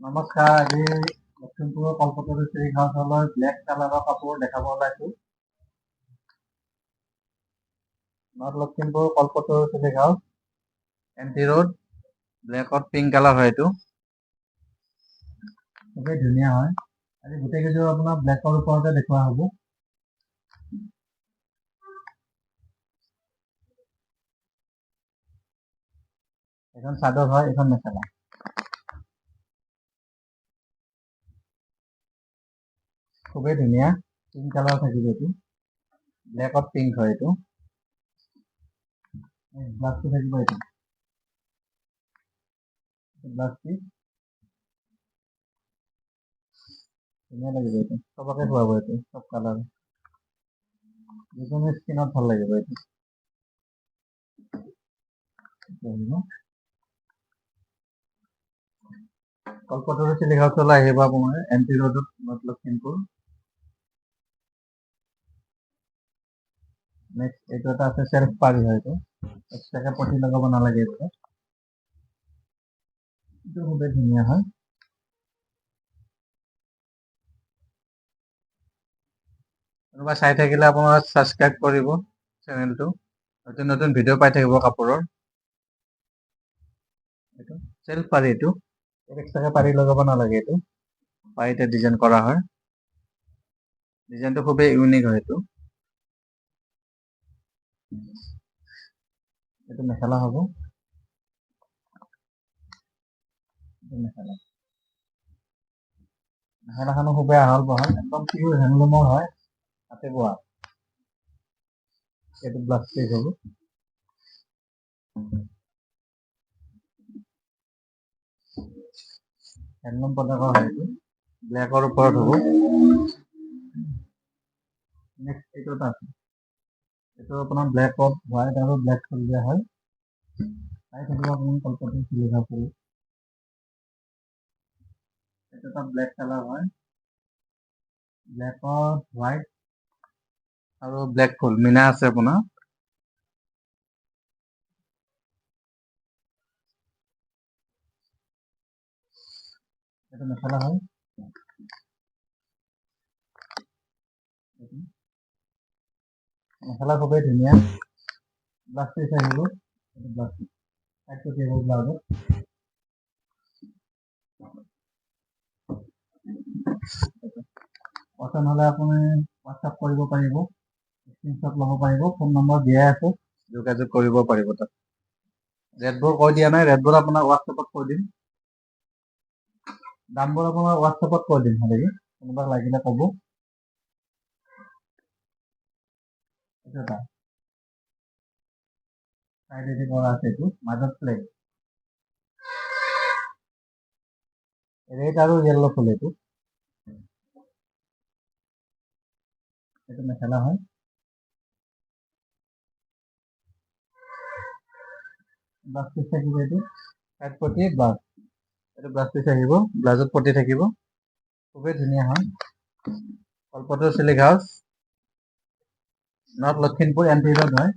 নমস্কাৰ। আজি লখিমপুৰৰ কলপতৰু চিৰিক হাউচলৈ ব্লেক কালাৰৰ কাপোৰ দেখাব ওলাইছো। North Lakhimpur Kalpataru silk house, MT road, ব্লেকত পিংক কালাৰ হয় এইটো, খুবেই ধুনীয়া হয়। আজি গোটেই কেইযোৰ আপোনাৰ ব্লেকৰ ওপৰতে দেখুওৱা হ'ব। এখন চাদৰ হয়, এখন মেখেলা। খুবেই ধুনীয়া, পিংক কালাৰ থাকিব এইটো, ব্লেকত পিংক হয় এইটো। ব্লাউজটো থাকিব এইটো, ব্লাউজ পিচ ধুনীয়া লাগিব এইটো, চবকে খুৱাব এইটো, চব কালাৰ, যিকোনো স্কিনত ভাল লাগিব এইটো। কলপতৰু চিৰিক হাউচলৈ আহিব আপোনাৰ, এমটি ৰোডত, নৰ্থ লখিমপুৰ। নেক্সট এইটো এটা আছে, চেল্ফ পাৰি হয় এইটো, এক্সট্ৰাকে পটি লগাব নালাগে এইটো। এইটো খুবেই ধুনীয়া হয়। কোনোবা চাই থাকিলে আপোনাৰ ছাবস্ক্ৰাইব কৰিব চেনেলটো, নতুন নতুন ভিডিঅ' পাই থাকিব কাপোৰৰ। এইটো চেল্ফ পাৰি, এইটো এক্সট্ৰাকে পাৰি লগাব নালাগে এইটো, পাৰিতে ডিজাইন কৰা হয়। ডিজাইনটো খুবেই ইউনিক হয় এইটো। এইটো মেখেলা হ'ব, মেখেলাখনো খুবেই আহল বহল, একদম পিয়ৰ হেণ্ডলুমৰ হয়, হাতে বোৱা। এইটো ব্লাউজ পিচ হ'ব, হেণ্ডলুম প্ৰডাক্টৰ হয় এইটো, ব্লেকৰ ওপৰত হ'ব। নেক্সট এইটো এটা আছে, এইটো আপোনাৰ ব্লেকত হোৱাইট আৰু ব্লেক ফুল দিয়া হয়, চাই থাকিব আপুনি কলপতৰু চিৰিক হাউচৰ। এইটো এটা ব্লেক কালাৰ হয়, ব্লেকত হোৱাইট আৰু ব্লেক ফুল মিনা আছে আপোনাৰ। এইটো মেখেলা হয়, মেখেলা খুবেই ধুনীয়া, ব্লাউজ পিচ আহিব, ব্লাউজ পিচ ব্লাউজত। পচন্দ হ'লে আপুনি হোৱাটছআপ কৰিব পাৰিব, স্ক্ৰীনশ্বট ল'ব পাৰিব, ফোন নম্বৰ দিয়াই আছে, যোগাযোগ কৰিব পাৰিব তাত। ৰেটবোৰ কৈ দিয়া নাই, ৰেটবোৰ আপোনাক হোৱাটছআপত কৈ দিম, দামবোৰ আপোনাৰ হোৱাটছআপত কৈ দিম, কোনোবা লাগিলে ক'ব। এইটো এটা চাইডেদি কৰা আছে, এইটো মাজত প্লেন, ৰেড আৰু য়েল্লো ফুল এইটো। এইটো মেখেলা হয়, ব্লাউজ পিচ থাকিব এইটো, চাইড পটি ব্লাউজ, এইটো ব্লাউজ পিচ আহিব, ব্লাউজত পটি থাকিব, খুবেই ধুনীয়া হয়। Kalpataru silk house, north Lakhimpur, MT road হয়।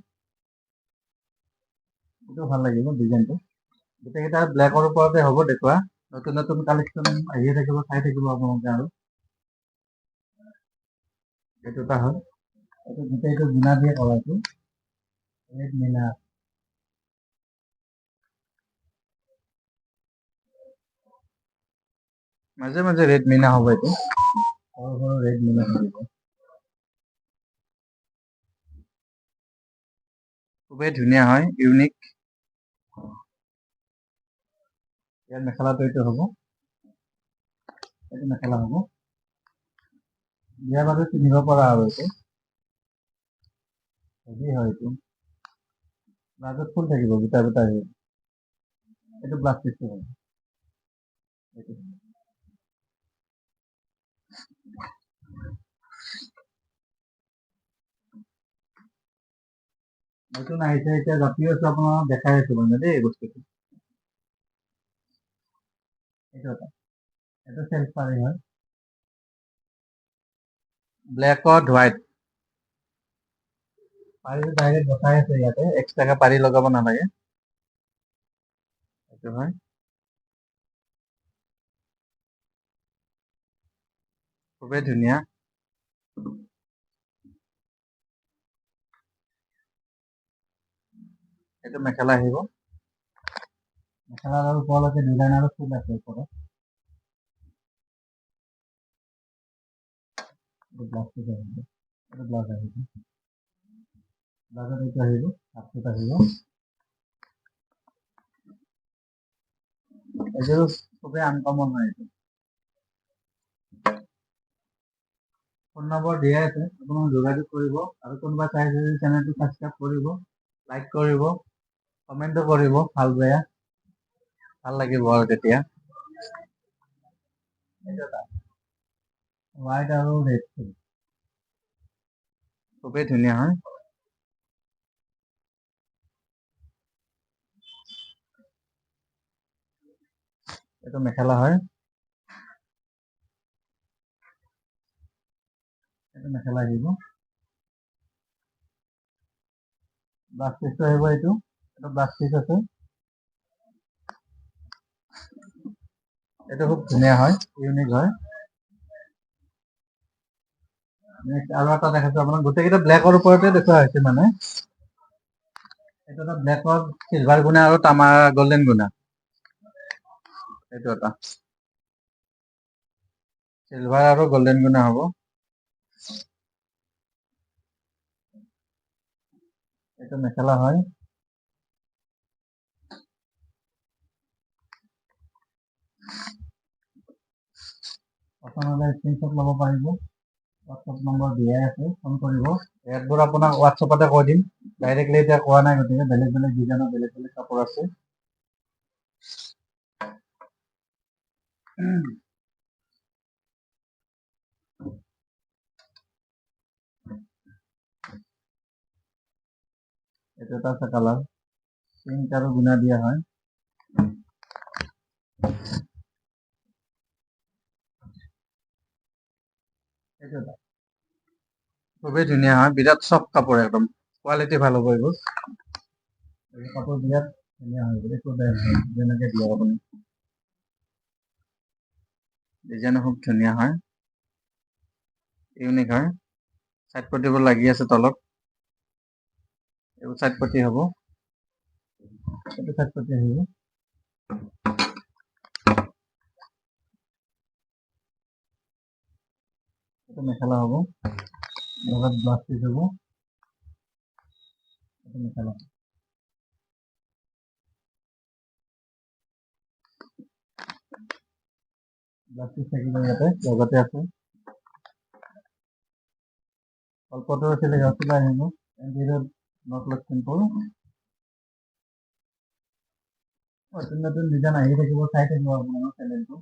এইটো ভাল লাগিব ডিজাইনটো, গোটেইকেইটা ব্লেকৰ ওপৰতে হ'ব দেখুওৱা, নতুন নতুন কালেকশ্যন আহিয়ে থাকিব, চাই থাকিব আপোনালোকে। আৰু এইটো এটা হয়, এইটো গোটেইটো মিনা দিয়ে কৰা, এইটো ৰেড মিনা, মাজে মাজে ৰেড মিনা হ'ব, এইটো সৰু সৰু ৰেড মিনা থাকিব, খুবেই ধুনীয়া হয়, ইউনিক। ইয়াৰ মেখেলাটো এইটো হ'ব, এইটো মেখেলা হ'ব, বিয়াৰ বাবে পিন্ধিব পৰা আৰু এইটো হেভি হয়, এইটো ব্লাউজত ফুল থাকিব, গোটা গোটা আহিব, এইটো ব্লাউজ পিচটো হ'ব, এইটো নতুন আহিছে, এতিয়া জাপি আছো, আপোনাক দেখাই আছো মানে দেই বস্তুটো। এইটো এটা, এইটো চেল্ফ পাৰি হয়, ব্লেকত হোৱাইট, পাৰি ডাইৰেক্ট দেখাই আছে ইয়াতে, এক্সট্ৰাকে পাৰি লগাব নালাগে। এইটো হয়, খুবেই ধুনীয়া। এইটো মেখেলা আহিব। মেখেলাৰ ওপৰলৈকে ডিজাইন আৰু ফুল আছে ওপৰত। এইটো ব্লাউজ পিচ আহিব। এইটো ব্লাউজ আহিব। ব্লাউজত এইটো আহিব, হাফটোত আহিব। এইটো খুবেই আনকমন হয় এইটো। ফোন নম্বৰ দিয়াই আছে, আপোনালোকে যোগাযোগ কৰিব আৰু কোনোবা চাই যদি চেনেলটো ছাবস্ক্ৰাইব কৰিব, লাইক কৰিব, কমেণ্টো কৰিব, ভাল বেয়া ভাল লাগিব আৰু তেতিয়া। হোৱাইট আৰু ৰেড ফুল খুবেই ধুনীয়া হয়। এইটো মেখেলা হয়। এইটো মেখেলা আহিব। ব্লাউজ পিচটো আহিব এইটো। এইটো ব্লাউজ পিচ আছে। এইটো খুব ধুনীয়া হয়, ইউনিক হয়। নেক্সট আৰু এটা দেখাইছো আপোনাক, গোটেইকেইটা ব্লেকৰ ওপৰতে দেখুওৱা হৈছে মানে। এইটো এটা ব্লেকৰ চিলভাৰ গুণা আৰু তামা গল্ডেন গুণা। এইটো এটা চিলভাৰ আৰু গল্ডেন গুণা হ'ব। এইটো মেখেলা হয়। পচন্দ হ'লে স্ক্ৰীনশ্বট ল'ব পাৰিব। হোৱাটছআপ নম্বৰ দিয়াই আছে, ফোন কৰিব। ৰেটবোৰ আপোনাক হোৱাটছআপতে কৈ দিম। ডাইৰেক্টলি এতিয়া কোৱা নাই, গতিকে বেলেগ বেলেগ ডিজাইনৰ বেলেগ বেলেগ কাপোৰ আছে। এইটো এটা আছে কালাৰ, পিংক আৰু গুণা দিয়া হয়। এইটো এটা খুবেই ধুনীয়া হয়, বিৰাট চফ্ট কাপোৰ, একদম কোৱালিটি ভাল হ'ব এইবোৰ। এই কাপোৰ বিৰাট ধুনীয়া হয়, একো বেয়া নহয়, যেনেকে দিয়ক আপুনি। ডিজাইনো খুব ধুনীয়া হয়, ইউনিক হয়। চাইড পটিবোৰ লাগি আছে তলত, এইবোৰ চাইড পটি হ'ব। এইটো চাইড পটি আহিব। এইটো মেখেলা হ'ব, লগত ব্লাউজ পিচ হ'ব। এইটো মেখেলা। ব্লাউজ পিচ থাকিব ইয়াতে, লগতে আছে। অল্পটো আছিলে, সিহঁতলৈ আহিব। এণ্টিৰিয়ৰ নৰ্থ লখিমপুৰ। নতুন নতুন ডিজাইন আহি থাকিব, চাই থাকিব আপোনালোকৰ চেনেলটো।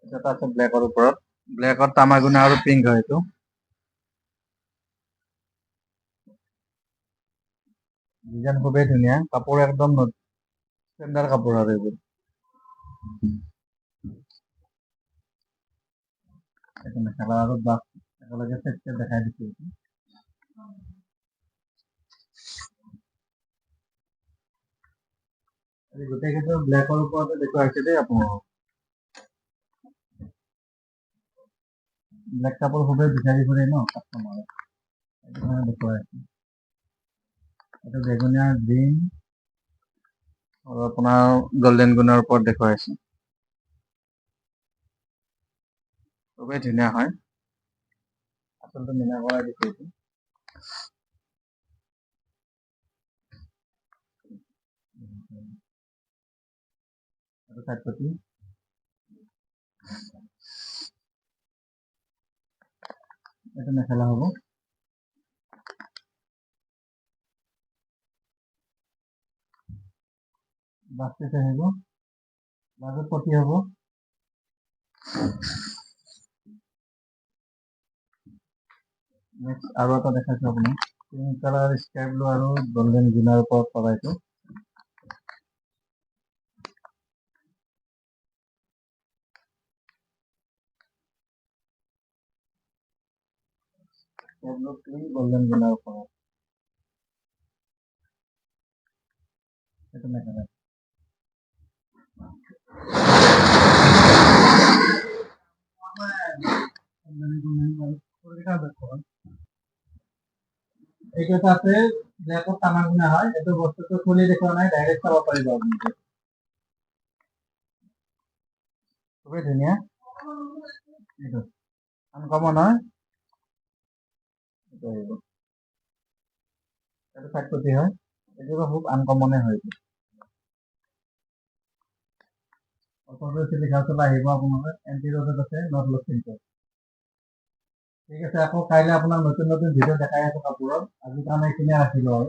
এটা আছে ব্লেকৰ ওপৰত, ব্লেকত তামাগুনা আৰু পিংক হয় এইটো। ডিজাইন খুবেই ধুনীয়া, কাপোৰ একদম ষ্টেণ্ডাৰ্ড কাপোৰ আৰু এইবোৰ। এইটো মেখেলা আৰু ব্লাউজ একেলগে ছেট দেখাই দিছোঁ। গোটেইকেইটা ব্লেকৰ ওপৰতে দেখুওৱা হৈছে দেই আপোনালোকক। ব্লেক কাপোৰ খুবেই বিচাৰি ফুৰে ন কাষ্টমাৰে, সেইটো কাৰণে দেখুওৱা হৈছে। এইটো বেগুনীয়া, গ্ৰীণ আৰু আপোনাৰ গল্ডেন গুণৰ ওপৰত দেখুওৱা হৈছে। খুবেই ধুনীয়া হয়, আচলতে মিনা কৰাই দিছোঁ এইটো। এইটো চাইড পটি। এইটো মেখেলা হ'ব। ব্লাউজ পিচ আহিব, ব্লাউজত পটি হ'ব। নেক্সট আৰু এটা দেখাইছোঁ আপোনাক, পিংক কালাৰ, স্কাই ব্লু আৰু গল্ডেন গ্ৰীণৰ ওপৰত কৰা এইটো। গল্ডেন গ্ৰীণৰ ওপৰত এইটো মেখেলা। এইটো আছে ব্লেকত তামাৰ গুণা হয়, এইটো বস্তুটো খুলি দেখুৱা নাই, ডাইৰেক্ট চাব পাৰিব আপোনালোকে। খুবেই ধুনীয়া, এইটো আনকমন হয়, এইটো আহিব, এইটো 5 হয়, এইটো খুব আনকমনে হয়। লিখা আহিব আপোনালোকে, এন্টি ৰোডত আছে নৰ্থ লখিমপুৰ। ঠিক আছে, আকৌ কাইলৈ আপোনাক নতুন নতুন ভিডিঅ' দেখাই আছো কাপোৰৰ, আজি কাৰণে এইখিনিয়ে ৰাখিলো আৰু।